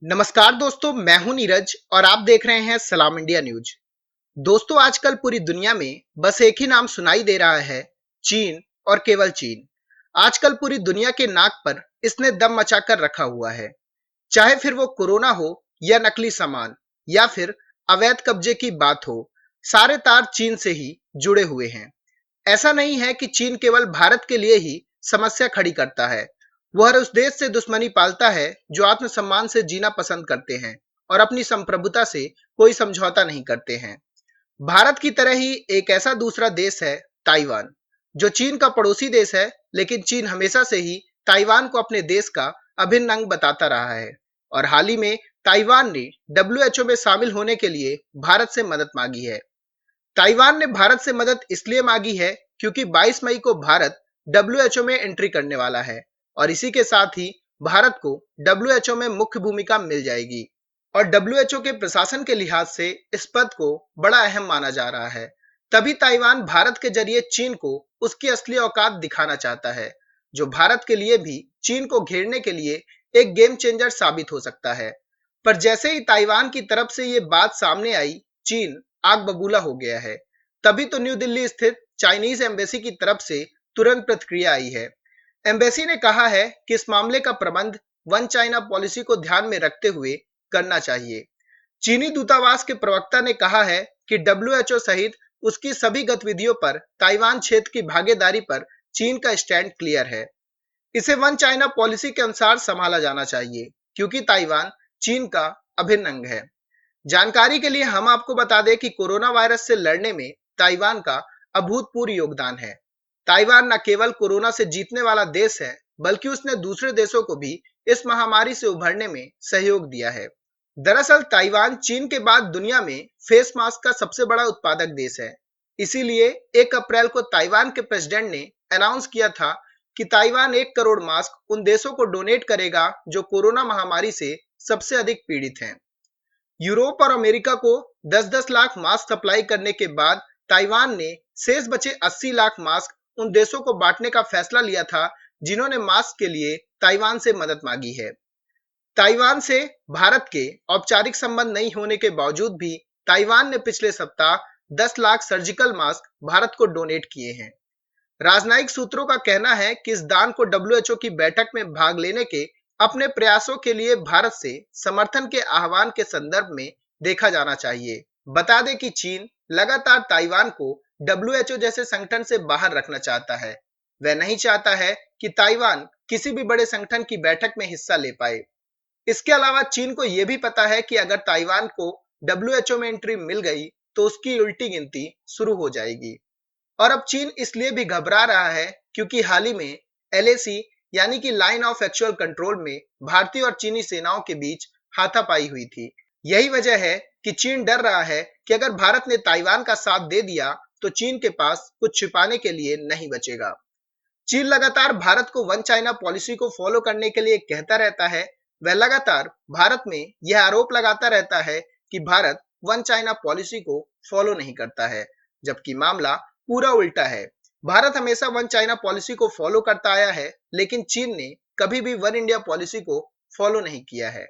नमस्कार दोस्तों, मैं हूं नीरज और आप देख रहे हैं सलाम इंडिया न्यूज। दोस्तों, आजकल पूरी दुनिया में बस एक ही नाम सुनाई दे रहा है, चीन और केवल चीन। आजकल पूरी दुनिया के नाक पर इसने दम मचाकर रखा हुआ है। चाहे फिर वो कोरोना हो या नकली सामान या फिर अवैध कब्जे की बात हो, सारे तार चीन से ही जुड़े हुए हैं। ऐसा नहीं है कि चीन केवल भारत के लिए ही समस्या खड़ी करता है। वह हर उस देश से दुश्मनी पालता है जो आत्मसम्मान से जीना पसंद करते हैं और अपनी संप्रभुता से कोई समझौता नहीं करते हैं। भारत की तरह ही एक ऐसा दूसरा देश है ताइवान, जो चीन का पड़ोसी देश है, लेकिन चीन हमेशा से ही ताइवान को अपने देश का अभिन्न अंग बताता रहा है। और हाल ही में ताइवान ने डब्ल्यूएचओ में शामिल होने के लिए भारत से मदद मांगी है। ताइवान ने भारत से मदद इसलिए मांगी है क्योंकि 22 मई को भारत डब्ल्यूएचओ में एंट्री करने वाला है और इसी के साथ ही भारत को डब्ल्यूएचओ में मुख्य भूमिका मिल जाएगी। और डब्ल्यूएचओ के प्रशासन के लिहाज से इस पद को बड़ा अहम माना जा रहा है। तभी ताइवान भारत के जरिए चीन को उसकी असली औकात दिखाना चाहता है, जो भारत के लिए भी चीन को घेरने के लिए एक गेम चेंजर साबित हो सकता है। पर जैसे ही ताइवान की तरफ से ये बात सामने आई, चीन आग बबूला हो गया है। तभी तो न्यू दिल्ली स्थित चाइनीज एम्बेसी की तरफ से तुरंत प्रतिक्रिया आई है। एम्बेसी ने कहा है कि इस मामले का प्रबंध वन चाइना पॉलिसी को ध्यान में रखते हुए करना चाहिए। चीनी दूतावास के प्रवक्ता ने कहा है कि डब्ल्यूएचओ सहित उसकी सभी गतिविधियों पर ताइवान क्षेत्र की भागीदारी पर चीन का स्टैंड क्लियर है। इसे वन चाइना पॉलिसी के अनुसार संभाला जाना चाहिए, क्योंकि ताइवान चीन का अभिन्न अंग है। जानकारी के लिए हम आपको बता दें कि कोरोना वायरस से लड़ने में ताइवान का अभूतपूर्व योगदान है। ताइवान न केवल कोरोना से जीतने वाला देश है, बल्कि उसने दूसरे देशों को भी इस महामारी से उभरने में सहयोग दिया है। दरअसल ताइवान चीन के बाद दुनिया में फेस मास्क का सबसे बड़ा उत्पादक देश है। इसीलिए 1 अप्रैल को ताइवान के प्रेसिडेंट ने अनाउंस किया था कि ताइवान 1 करोड़ मास्क उन देशों को डोनेट करेगा जो कोरोना महामारी से सबसे अधिक पीड़ित हैं। यूरोप और अमेरिका को 10-10 लाख मास्क सप्लाई करने के बाद ताइवान ने शेष बचे 80 लाख मास्क उन देशों को बांटने का फैसला लिया था जिन्होंने मास्क के लिए ताइवान से मदद मांगी है। ताइवान से भारत के औपचारिक संबंध नहीं होने के बावजूद भी ताइवान ने पिछले सप्ताह 10 लाख सर्जिकल मास्क भारत को डोनेट किए हैं। राजनयिक सूत्रों का कहना है कि इस दान को डब्ल्यूएचओ की बैठक में भाग लेने के अपने प्रयासों के लिए भारत से समर्थन के आह्वान के संदर्भ में देखा जाना चाहिए। बता दें कि चीन लगातार ताइवान को डब्ल्यूएचओ जैसे संगठन से बाहर रखना चाहता है। वह नहीं चाहता है कि ताइवान किसी भी बड़े संगठन की बैठक में हिस्सा ले पाए। इसके अलावा चीन को यह भी पता है कि अगर ताइवान को डब्ल्यूएचओ में एंट्री मिल गई तो उसकी उल्टी गिनती शुरू हो जाएगी। और अब चीन इसलिए भी घबरा रहा है क्योंकि हाल ही में एलएसी यानी कि लाइन ऑफ एक्चुअल कंट्रोल में भारतीय और चीनी सेनाओं के बीच हाथापाई हुई थी। यही वजह है कि चीन डर रहा है कि अगर भारत ने ताइवान का साथ दे दिया तो चीन के पास कुछ छिपाने के लिए नहीं बचेगा। चीन लगातार भारत को वन चाइना पॉलिसी को फॉलो करने के लिए कहता रहता है। वह लगातार भारत में यह आरोप लगाता रहता है कि भारत वन चाइना पॉलिसी को फॉलो नहीं करता है, जबकि मामला पूरा उल्टा है। भारत हमेशा वन चाइना पॉलिसी को फॉलो करता आया है, लेकिन चीन ने कभी भी वन इंडिया पॉलिसी को फॉलो नहीं किया है।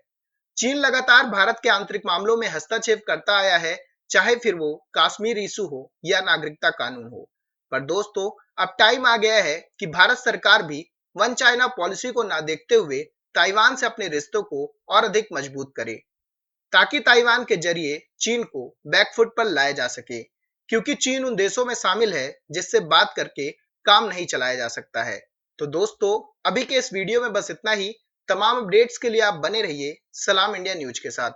चीन लगातार भारत के आंतरिक मामलों में हस्तक्षेप करता आया है, चाहे फिर वो कश्मीर इशू हो या नागरिकता कानून हो। पर दोस्तों, अब टाइम आ गया है कि भारत सरकार भी वन चाइना पॉलिसी को ना देखते हुए ताइवान से अपने रिश्तों को और अधिक मजबूत करे, ताकि ताइवान के जरिए चीन को बैकफुट पर लाया जा सके। क्योंकि चीन उन देशों में शामिल है जिससे बात करके काम नहीं चलाया जा सकता है। तो दोस्तों, अभी के इस वीडियो में बस इतना ही। तमाम अपडेट्स के लिए आप बने रहिए सलाम इंडिया न्यूज के साथ।